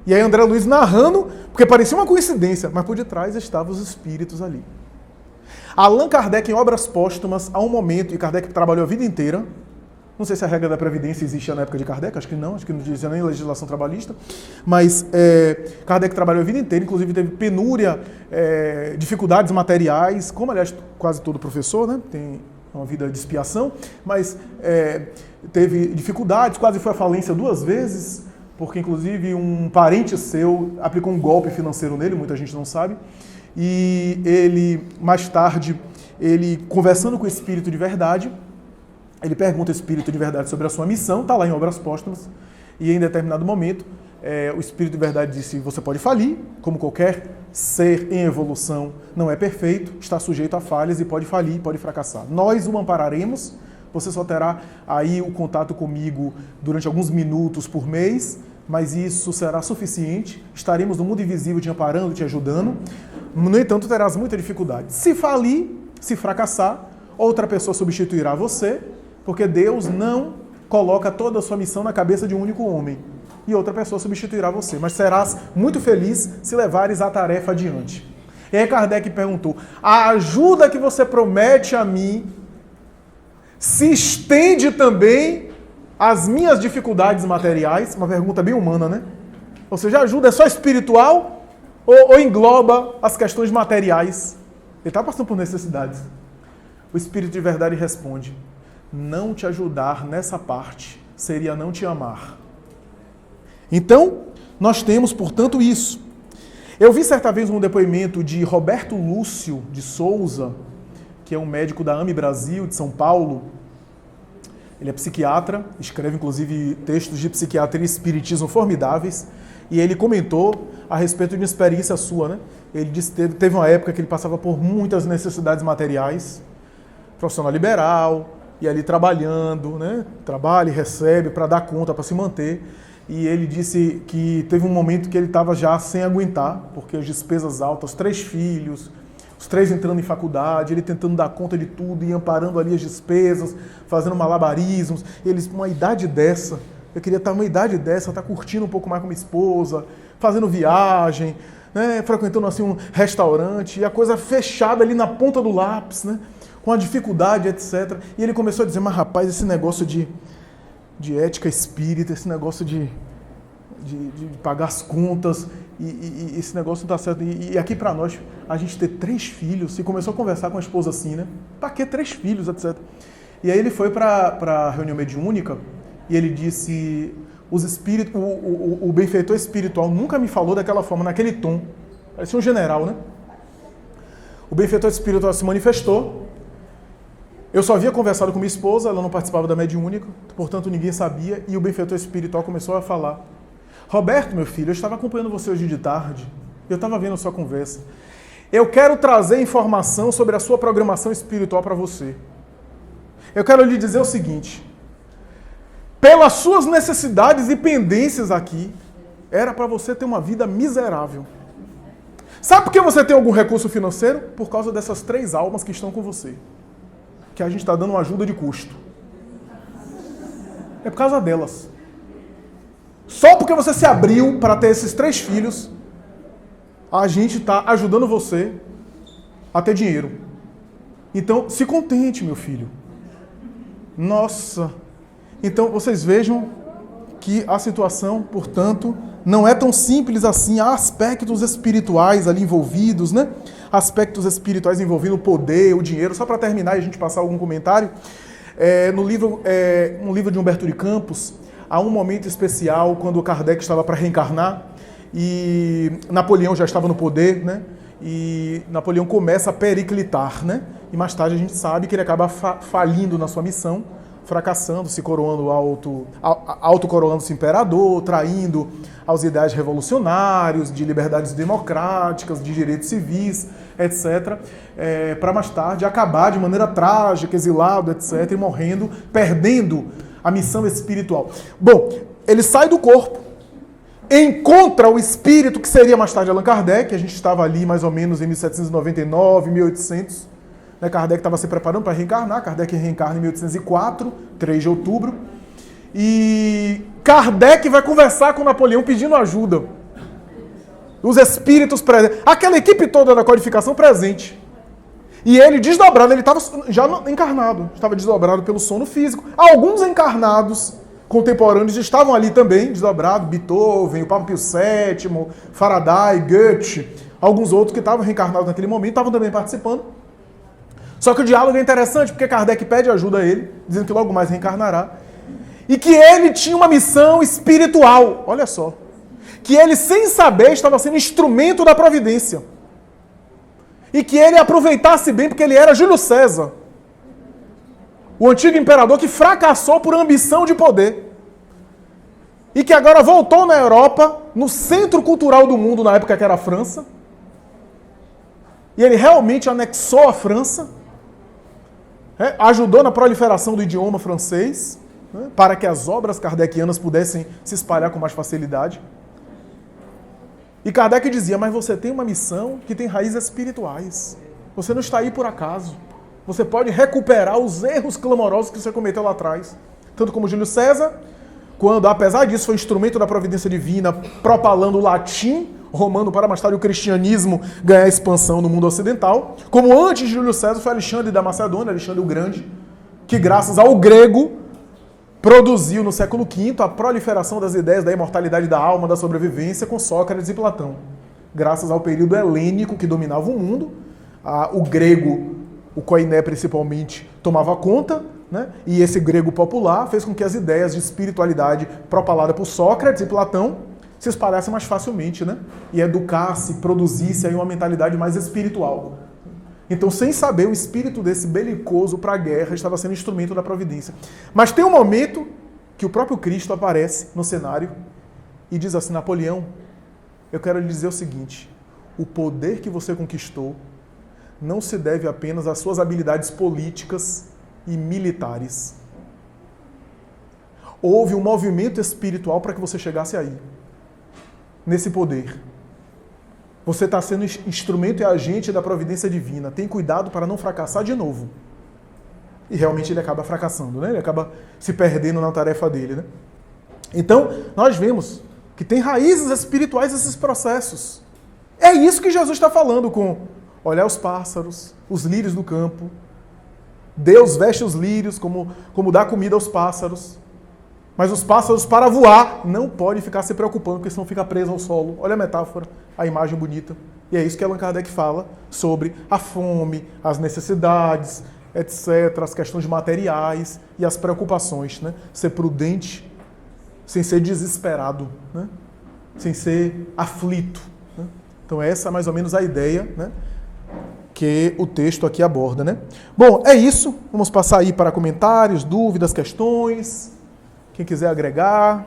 E aí André Luiz narrando, porque parecia uma coincidência, mas por detrás estavam os espíritos ali. Allan Kardec, em Obras Póstumas, há um momento, e Kardec trabalhou a vida inteira, não sei se a regra da Previdência existia na época de Kardec, acho que não existia nem legislação trabalhista, mas Kardec trabalhou a vida inteira, inclusive teve penúria, dificuldades materiais, como aliás quase todo professor, né? Tem uma vida de expiação, mas teve dificuldades, quase foi à falência 2 vezes, porque inclusive um parente seu aplicou um golpe financeiro nele, muita gente não sabe, e ele, mais tarde, ele conversando com o espírito de verdade, ele pergunta ao espírito de verdade sobre a sua missão, está lá em Obras Póstumas, e em determinado momento, o espírito de verdade disse, você pode falir, como qualquer ser em evolução não é perfeito, está sujeito a falhas e pode falir, pode fracassar. Nós o ampararemos, você só terá aí o contato comigo durante alguns minutos por mês, mas isso será suficiente, estaremos no mundo invisível te amparando, te ajudando, no entanto terás muita dificuldade. Se falir, se fracassar, outra pessoa substituirá você, porque Deus não coloca toda a sua missão na cabeça de um único homem. E outra pessoa substituirá você. Mas serás muito feliz se levares a tarefa adiante. E aí Kardec perguntou, a ajuda que você promete a mim se estende também às minhas dificuldades materiais? Uma pergunta bem humana, né? Ou seja, a ajuda é só espiritual ou engloba as questões materiais? Ele está passando por necessidades. O Espírito de verdade responde, não te ajudar nessa parte seria não te amar. Então, nós temos, portanto, isso. Eu vi certa vez um depoimento de Roberto Lúcio de Souza, que é um médico da AME Brasil, de São Paulo. Ele é psiquiatra, escreve inclusive textos de psiquiatria e espiritismo formidáveis, e ele comentou a respeito de uma experiência sua, né? Ele disse que teve uma época que ele passava por muitas necessidades materiais, profissional liberal, e ali trabalhando, né? Trabalha e recebe para dar conta, para se manter. E ele disse que teve um momento que ele estava já sem aguentar, porque as despesas altas, 3 filhos, os 3 entrando em faculdade, ele tentando dar conta de tudo e amparando ali as despesas, fazendo malabarismos. Ele disse, uma idade dessa, eu queria estar numa idade dessa, estar curtindo um pouco mais com minha esposa, fazendo viagem, né? Frequentando assim um restaurante, e a coisa fechada ali na ponta do lápis, né? Com a dificuldade, etc. E ele começou a dizer, mas rapaz, esse negócio de ética espírita, esse negócio de pagar as contas, e esse negócio não está certo. E aqui para nós, a gente ter 3 filhos, e começou a conversar com a esposa assim, né? Para que 3 filhos, etc. E aí ele foi para a reunião mediúnica, e ele disse, o benfeitor espiritual nunca me falou daquela forma, naquele tom. Parecia um general, né? O benfeitor espiritual se manifestou. Eu só havia conversado com minha esposa, ela não participava da mediúnica, portanto ninguém sabia, e o benfeitor espiritual começou a falar. Roberto, meu filho, eu estava acompanhando você hoje de tarde, eu estava vendo a sua conversa. Eu quero trazer informação sobre a sua programação espiritual para você. Eu quero lhe dizer o seguinte, pelas suas necessidades e pendências aqui, era para você ter uma vida miserável. Sabe por que você tem algum recurso financeiro? Por causa dessas 3 almas que estão com você. Que a gente está dando uma ajuda de custo. É por causa delas. Só porque você se abriu para ter esses 3 filhos, a gente está ajudando você a ter dinheiro. Então, se contente, meu filho. Nossa. Então, vocês vejam que a situação, portanto, não é tão simples assim. Há aspectos espirituais ali envolvidos, né? Aspectos espirituais envolvendo o poder, o dinheiro. Só para terminar e a gente passar algum comentário. Um livro de Humberto de Campos, há um momento especial quando Kardec estava para reencarnar e Napoleão já estava no poder, né? E Napoleão começa a periclitar, né? E mais tarde a gente sabe que ele acaba falindo na sua missão, fracassando, se coroando autocoroando-se imperador, traindo aos ideais revolucionários, de liberdades democráticas, de direitos civis, etc., para mais tarde acabar de maneira trágica, exilado, etc., e morrendo, perdendo a missão espiritual. Bom, ele sai do corpo, encontra o espírito que seria mais tarde Allan Kardec, a gente estava ali mais ou menos em 1799, 1800, Kardec estava se preparando para reencarnar, Kardec reencarna em 1804, 3 de outubro, e Kardec vai conversar com Napoleão pedindo ajuda. Os espíritos presentes, aquela equipe toda da codificação presente. E ele desdobrado, ele estava já encarnado, estava desdobrado pelo sono físico. Alguns encarnados contemporâneos estavam ali também, desdobrados, Beethoven, o Papa Pio VII, Faraday, Goethe, alguns outros que estavam reencarnados naquele momento, estavam também participando. Só que o diálogo é interessante, porque Kardec pede ajuda a ele, dizendo que logo mais reencarnará, e que ele tinha uma missão espiritual, olha só, que ele, sem saber, estava sendo instrumento da providência, e que ele aproveitasse bem, porque ele era Júlio César, o antigo imperador que fracassou por ambição de poder, e que agora voltou na Europa, no centro cultural do mundo, na época que era a França, e ele realmente anexou a França, ajudou na proliferação do idioma francês, para que as obras kardecianas pudessem se espalhar com mais facilidade. E Kardec dizia, mas você tem uma missão que tem raízes espirituais. Você não está aí por acaso. Você pode recuperar os erros clamorosos que você cometeu lá atrás. Tanto como Júlio César, quando, apesar disso, foi instrumento da providência divina, propalando o latim romano para mais tarde o cristianismo ganhar expansão no mundo ocidental, como antes de Júlio César foi Alexandre da Macedônia, Alexandre o Grande, que graças ao grego produziu no século V a proliferação das ideias da imortalidade da alma, da sobrevivência com Sócrates e Platão. Graças ao período helênico que dominava o mundo, o grego, o koiné principalmente, tomava conta, né? E esse grego popular fez com que as ideias de espiritualidade propaladas por Sócrates e Platão se espalhasse mais facilmente, né? E educasse, produzisse aí uma mentalidade mais espiritual. Então, sem saber, o espírito desse belicoso para a guerra estava sendo instrumento da providência. Mas tem um momento que o próprio Cristo aparece no cenário e diz assim, Napoleão, eu quero lhe dizer o seguinte, o poder que você conquistou não se deve apenas às suas habilidades políticas e militares. Houve um movimento espiritual para que você chegasse aí. Nesse poder. Você está sendo instrumento e agente da providência divina. Tem cuidado para não fracassar de novo. E realmente ele acaba fracassando, né? Ele acaba se perdendo na tarefa dele, né? Então, nós vemos que tem raízes espirituais esses processos. É isso que Jesus está falando com olhar os pássaros, os lírios do campo. Deus veste os lírios como dá comida aos pássaros. Mas os pássaros, para voar, não podem ficar se preocupando, porque senão fica preso ao solo. Olha a metáfora, a imagem bonita. E é isso que Allan Kardec fala sobre a fome, as necessidades, etc., as questões materiais e as preocupações. Né? Ser prudente, sem ser desesperado, né? Sem ser aflito. Né? Então essa é mais ou menos a ideia, né? Que o texto aqui aborda. Né? Bom, é isso. Vamos passar aí para comentários, dúvidas, questões. Quem quiser agregar.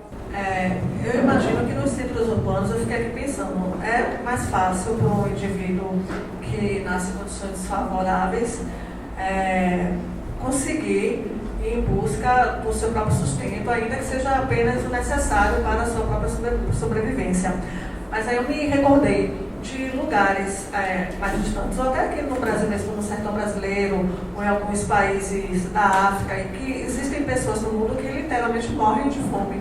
Eu imagino que nos centros urbanos, eu fiquei aqui pensando, é mais fácil para um indivíduo que nasce em condições desfavoráveis conseguir ir em busca do seu próprio sustento, ainda que seja apenas o necessário para a sua própria sobrevivência. Mas aí eu me recordei de lugares mais distantes, ou até aqui no Brasil mesmo, no sertão brasileiro, ou em alguns países da África, em que existem pessoas no mundo que literalmente morrem de fome.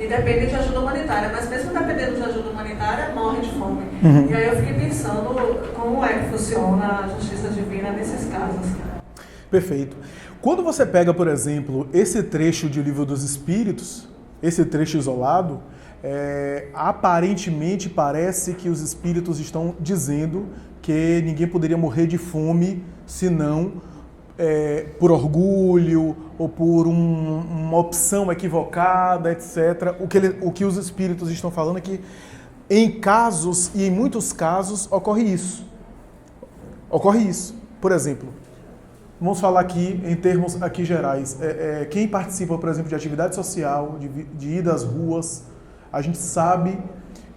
e dependem de ajuda humanitária, mas mesmo dependendo de ajuda humanitária, morrem de fome. E aí eu fiquei pensando como é que funciona a justiça divina nesses casos. Perfeito. Quando você pega, por exemplo, esse trecho de O Livro dos Espíritos, esse trecho isolado, aparentemente parece que os espíritos estão dizendo que ninguém poderia morrer de fome senão por orgulho ou por uma opção equivocada, etc. O que os espíritos estão falando é que em casos, e em muitos casos, ocorre isso. Ocorre isso. Por exemplo, vamos falar aqui em termos aqui gerais. Quem participa, por exemplo, de atividade social, de ir às ruas, a gente sabe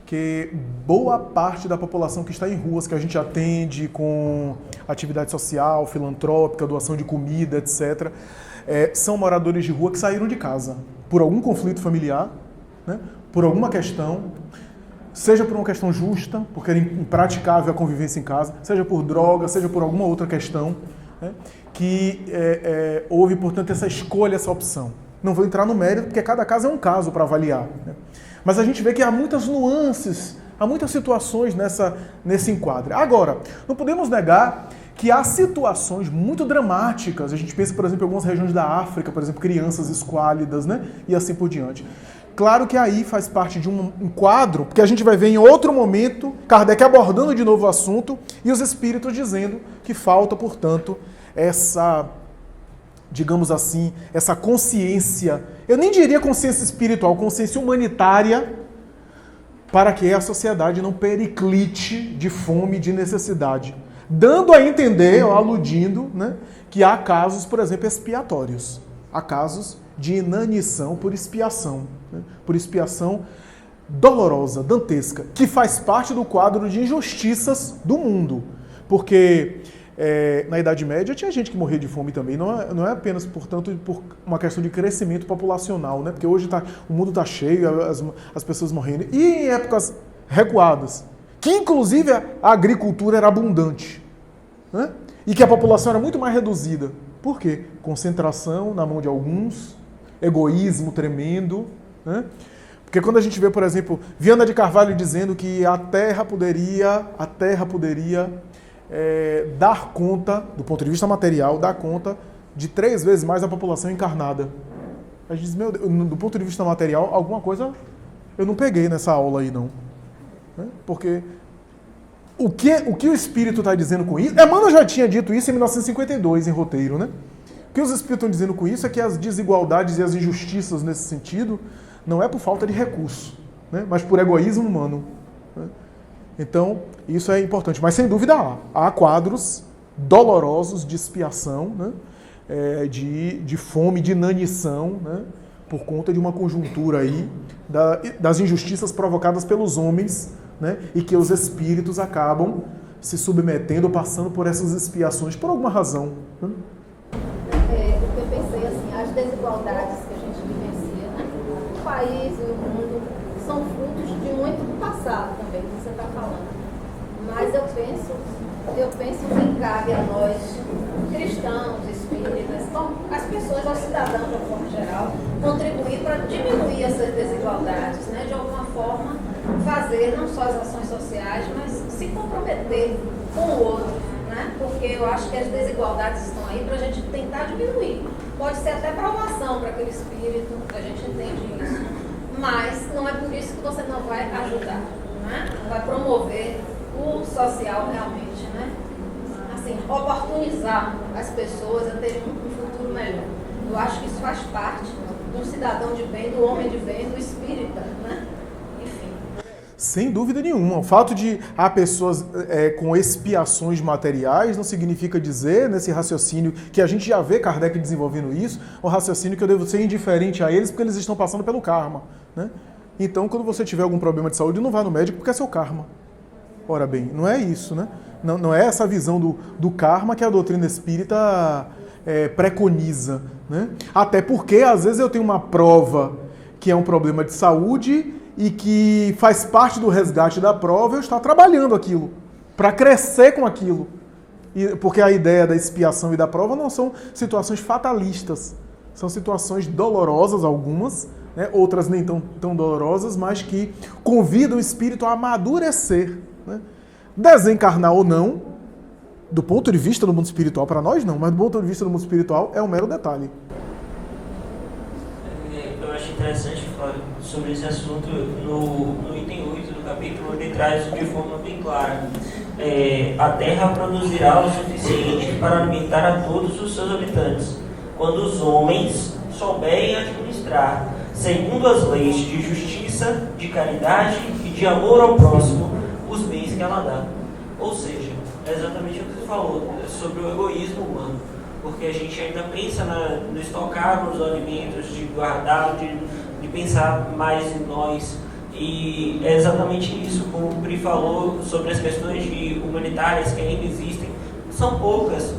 que boa parte da população que está em ruas, que a gente atende com atividade social, filantrópica, doação de comida, etc., são moradores de rua que saíram de casa por algum conflito familiar, né, por alguma questão, seja por uma questão justa, porque era impraticável a convivência em casa, seja por droga, seja por alguma outra questão, né, que houve, portanto, essa escolha, essa opção. Não vou entrar no mérito, porque cada caso é um caso para avaliar, né? Mas a gente vê que há muitas nuances, há muitas situações nesse enquadre. Agora, não podemos negar que há situações muito dramáticas. A gente pensa, por exemplo, em algumas regiões da África, por exemplo, crianças esquálidas, né? E assim por diante. Claro que aí faz parte de um quadro, porque a gente vai ver em outro momento Kardec abordando de novo o assunto e os espíritos dizendo que falta, portanto, essa, digamos assim, essa consciência, eu nem diria consciência espiritual, consciência humanitária, para que a sociedade não periclite de fome e de necessidade. Dando a entender, ou aludindo, né, que há casos, por exemplo, expiatórios. Há casos de inanição por expiação, né, por expiação dolorosa, dantesca, que faz parte do quadro de injustiças do mundo. Porque na Idade Média tinha gente que morria de fome também, não é apenas, portanto, por uma questão de crescimento populacional, né? Porque hoje o mundo está cheio, as pessoas morrendo. E em épocas recuadas, que inclusive a agricultura era abundante, né? E que a população era muito mais reduzida. Por quê? Concentração na mão de alguns, egoísmo tremendo, né? Porque quando a gente vê, por exemplo, Viana de Carvalho dizendo que a terra poderia dar conta, do ponto de vista material, dar conta de 3 vezes mais a população encarnada. A gente diz, meu Deus, do ponto de vista material, alguma coisa eu não peguei nessa aula aí, não. Porque o que o Espírito está dizendo com isso... Emmanuel já tinha dito isso em 1952, em Roteiro, né? O que os Espíritos estão dizendo com isso é que as desigualdades e as injustiças nesse sentido não é por falta de recurso, né? Mas por egoísmo humano, né? Então, isso é importante. Mas, sem dúvida, há quadros dolorosos de expiação, né? De fome, de inanição, né? Por conta de uma conjuntura aí das injustiças provocadas pelos homens, né? E que os espíritos acabam se submetendo, passando por essas expiações por alguma razão, né? Eu pensei assim, as desigualdades que a gente vivencia, né? No país e no mundo, são frutos de muito do passado também, que você está falando. Mas eu penso que cabe a nós, cristãos, espíritas, as pessoas, aos cidadãos de uma forma geral, contribuir para diminuir essas desigualdades, né? De alguma forma, fazer não só as ações sociais, mas se comprometer com o outro, né? Porque eu acho que as desigualdades estão aí para a gente tentar diminuir. Pode ser até provação para aquele espírito, a gente entende isso. Mas não é por isso que você não vai ajudar, né? Vai promover o social realmente, né? Assim, oportunizar as pessoas a terem um futuro melhor. Eu acho que isso faz parte do cidadão de bem, do homem de bem, do espírita, né? Enfim. Sem dúvida nenhuma. O fato de há pessoas com expiações materiais não significa dizer, nesse raciocínio, que a gente já vê Kardec desenvolvendo isso, o raciocínio que eu devo ser indiferente a eles porque eles estão passando pelo karma, né? Então, quando você tiver algum problema de saúde, não vá no médico porque é seu karma. Ora bem, não é isso, né? Não é essa visão do karma que a doutrina espírita preconiza, né? Até porque, às vezes, eu tenho uma prova que é um problema de saúde e que faz parte do resgate da prova eu estar trabalhando aquilo, para crescer com aquilo. Porque a ideia da expiação e da prova não são situações fatalistas, são situações dolorosas algumas, né? Outras nem tão dolorosas, mas que convidam o espírito a amadurecer, né? Desencarnar ou não, do ponto de vista do mundo espiritual, para nós não, mas do ponto de vista do mundo espiritual é um mero detalhe. Eu acho interessante falar sobre esse assunto no item 8 do capítulo, ele traz de forma bem clara. A terra produzirá o suficiente para alimentar a todos os seus habitantes, quando os homens souberem administrar, segundo as leis de justiça, de caridade e de amor ao próximo, os bens que ela dá. Ou seja, é exatamente o que você falou sobre o egoísmo humano, porque a gente ainda pensa no estocar os alimentos, de guardar, de pensar mais em nós. E é exatamente isso, como o Pri falou sobre as questões humanitárias que ainda existem. São poucas,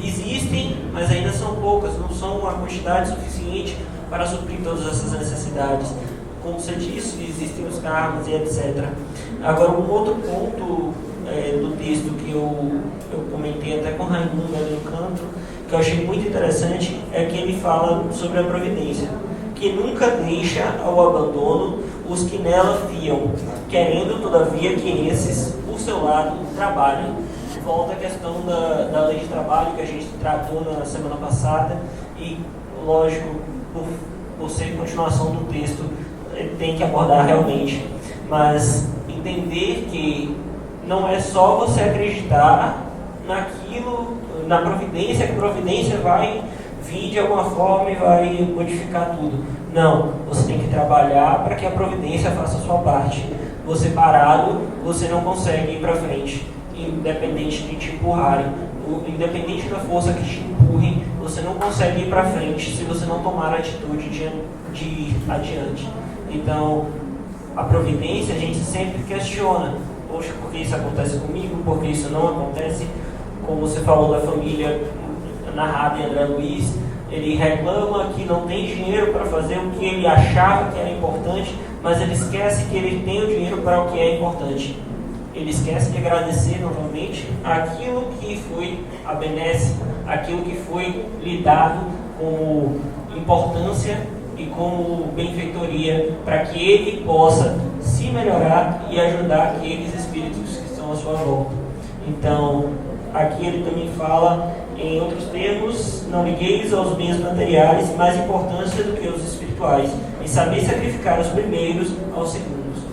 existem, mas ainda são poucas, não são uma quantidade suficiente para suprir todas essas necessidades. Como você disse, existem os cargos e etc. Agora, um outro ponto do texto que eu comentei até com o Raimundo ali no canto, que eu achei muito interessante, é que ele fala sobre a providência, que nunca deixa ao abandono os que nela fiam, querendo todavia que esses, por seu lado, trabalhem. Volta a questão da lei de trabalho que a gente tratou na semana passada e, lógico, por ser continuação do texto, tem que abordar realmente, mas entender que não é só você acreditar naquilo, na providência, que a providência vai vir de alguma forma e vai modificar tudo. Não, você tem que trabalhar para que a providência faça a sua parte. Você parado, você não consegue ir para frente, independente de te empurrarem. Independente da força que te empurre, você não consegue ir para frente se você não tomar a atitude de ir adiante. Então, a providência a gente sempre questiona. Poxa, por que isso acontece comigo? Por que isso não acontece? Como você falou da família narrada em André Luiz, ele reclama que não tem dinheiro para fazer o que ele achava que era importante, mas ele esquece que ele tem o dinheiro para o que é importante. Ele esquece de agradecer novamente aquilo que foi a benesse, aquilo que foi lhe dado como importância e como benfeitoria, para que ele possa se melhorar e ajudar aqueles espíritos que estão à sua volta. Então, aqui ele também fala, em outros termos, não ligueis aos bens materiais mais importância do que os espirituais, e saber sacrificar os primeiros aos segundos.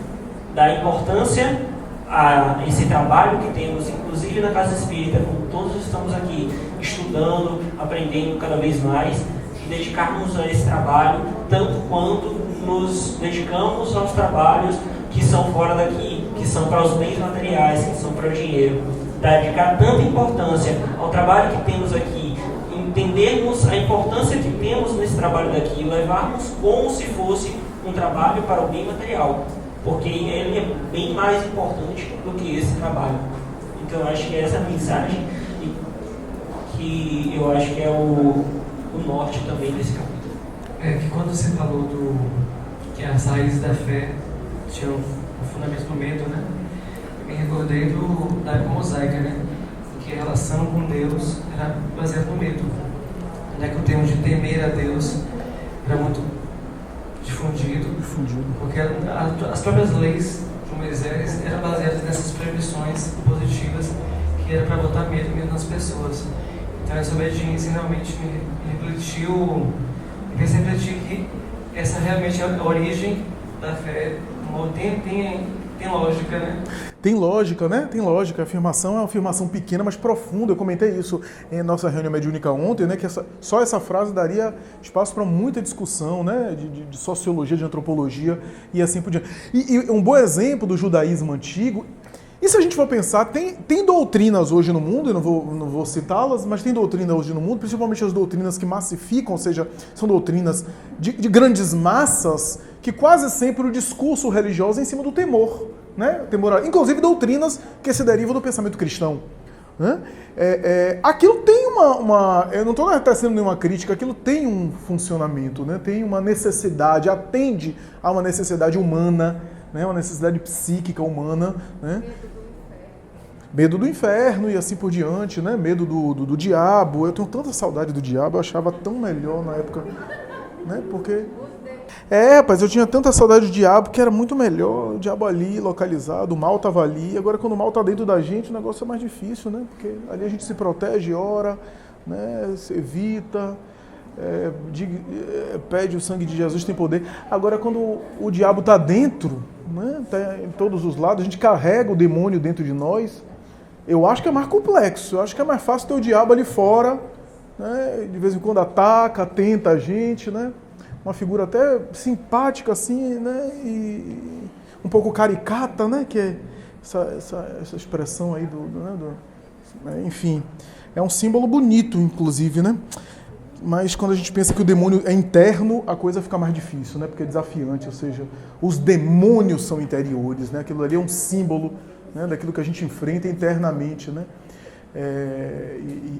Dá importância a esse trabalho que temos, inclusive na Casa Espírita, como todos estamos aqui estudando, aprendendo cada vez mais, e dedicarmos a esse trabalho tanto quanto nos dedicamos aos trabalhos que são fora daqui, que são para os bens materiais, que são para o dinheiro. Dedicar tanta importância ao trabalho que temos aqui, entendermos a importância que temos nesse trabalho daqui, levarmos como se fosse um trabalho para o bem material, porque ele é bem mais importante do que esse trabalho. Então eu acho que essa mensagem que eu acho que é o norte também desse capítulo. Que quando você falou que as raízes da fé tinham o fundamento do medo, né? Eu me recordei da época mosaica, né? Que a relação com Deus era baseada no medo. Onde é que o termo de temer a Deus era muito difundido. Porque as próprias leis de Moisés eram baseadas nessas proibições positivas que era para botar medo mesmo nas pessoas. Então essa obediência realmente me refletiu, e fez refletir que essa realmente é a origem da fé. Tem lógica, né? Tem lógica, né? Tem lógica. A afirmação é uma afirmação pequena, mas profunda. Eu comentei isso em nossa reunião mediúnica ontem, né? Que só essa frase daria espaço para muita discussão, né? De sociologia, de antropologia e assim por diante. E um bom exemplo do judaísmo antigo. E se a gente for pensar, tem doutrinas hoje no mundo, eu não vou citá-las, mas tem doutrina hoje no mundo, principalmente as doutrinas que massificam, ou seja, são doutrinas de grandes massas, que quase sempre o discurso religioso é em cima do temor, né? Temor, inclusive doutrinas que se derivam do pensamento cristão. Né? Aquilo tem eu não estou tecendo nenhuma crítica, aquilo tem um funcionamento, né? Tem uma necessidade, atende a uma necessidade humana, né? Uma necessidade psíquica humana, né? Medo do inferno e assim por diante, né? Medo do diabo. Eu tenho tanta saudade do diabo, eu achava tão melhor na época, né? Porque Rapaz, eu tinha tanta saudade do diabo que era muito melhor, o diabo ali, localizado, o mal estava ali. Agora, quando o mal está dentro da gente, o negócio é mais difícil, né? Porque ali a gente se protege, ora, né? Se evita, pede o sangue de Jesus, tem poder. Agora, quando o diabo está dentro, né? Tá em todos os lados, a gente carrega o demônio dentro de nós, eu acho que é mais complexo, eu acho que é mais fácil ter o diabo ali fora, né? De vez em quando ataca, tenta a gente, né? Uma figura até simpática, assim, né? E um pouco caricata, né? Que é essa expressão aí enfim, é um símbolo bonito, inclusive, né? Mas quando a gente pensa que o demônio é interno, a coisa fica mais difícil, né? Porque é desafiante, ou seja, os demônios são interiores, né? Aquilo ali é um símbolo, né? Daquilo que a gente enfrenta internamente, né?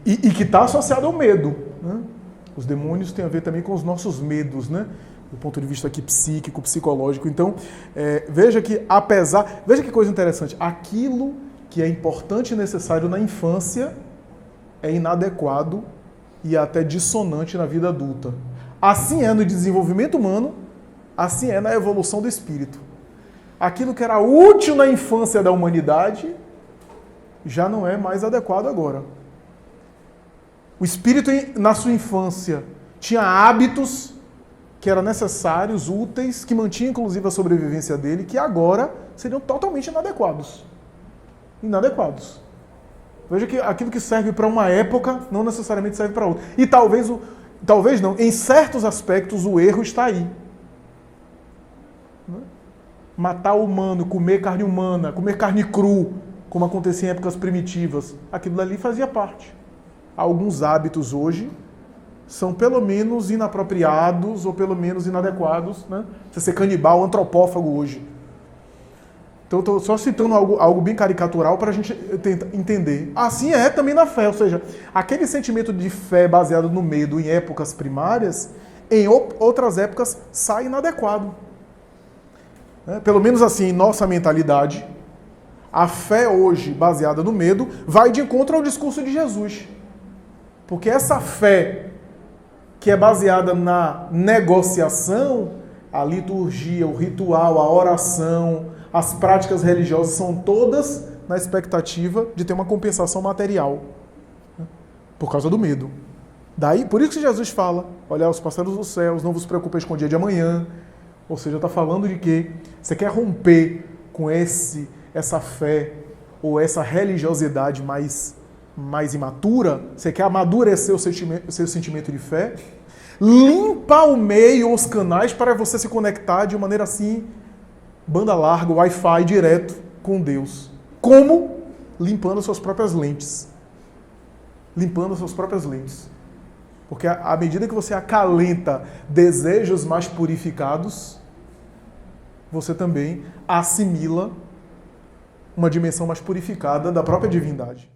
E que está associado ao medo, né? Os demônios têm a ver também com os nossos medos, né? Do ponto de vista aqui psíquico, psicológico. Então, veja que veja que coisa interessante, aquilo que é importante e necessário na infância é inadequado e até dissonante na vida adulta. Assim é no desenvolvimento humano, assim é na evolução do espírito. Aquilo que era útil na infância da humanidade já não é mais adequado agora. O espírito, na sua infância, tinha hábitos que eram necessários, úteis, que mantinham inclusive a sobrevivência dele, que agora seriam totalmente inadequados. Inadequados. Veja que aquilo que serve para uma época não necessariamente serve para outra. E talvez não, em certos aspectos o erro está aí. Matar o humano, comer carne humana, comer carne cru, como acontecia em épocas primitivas, aquilo dali fazia parte. Alguns hábitos hoje são pelo menos inapropriados ou pelo menos inadequados, né? Você ser canibal, antropófago hoje. Então, estou só citando algo bem caricatural para a gente tentar entender. Assim é também na fé, ou seja, aquele sentimento de fé baseado no medo em épocas primárias, em outras épocas sai inadequado. Pelo menos assim, em nossa mentalidade, a fé hoje baseada no medo vai de encontro ao discurso de Jesus. Porque essa fé que é baseada na negociação, a liturgia, o ritual, a oração, as práticas religiosas são todas na expectativa de ter uma compensação material. Por causa do medo. Daí, por isso que Jesus fala, olhar os pássaros dos céus, não vos preocupeis com o dia de amanhã. Ou seja, está falando de que você quer romper com essa fé ou essa religiosidade mais imatura, você quer amadurecer o seu sentimento de fé, limpa o meio, os canais para você se conectar de maneira assim, banda larga, Wi-Fi direto com Deus. Como? Limpando as suas próprias lentes. Limpando as suas próprias lentes. Porque à medida que você acalenta desejos mais purificados, você também assimila uma dimensão mais purificada da própria divindade.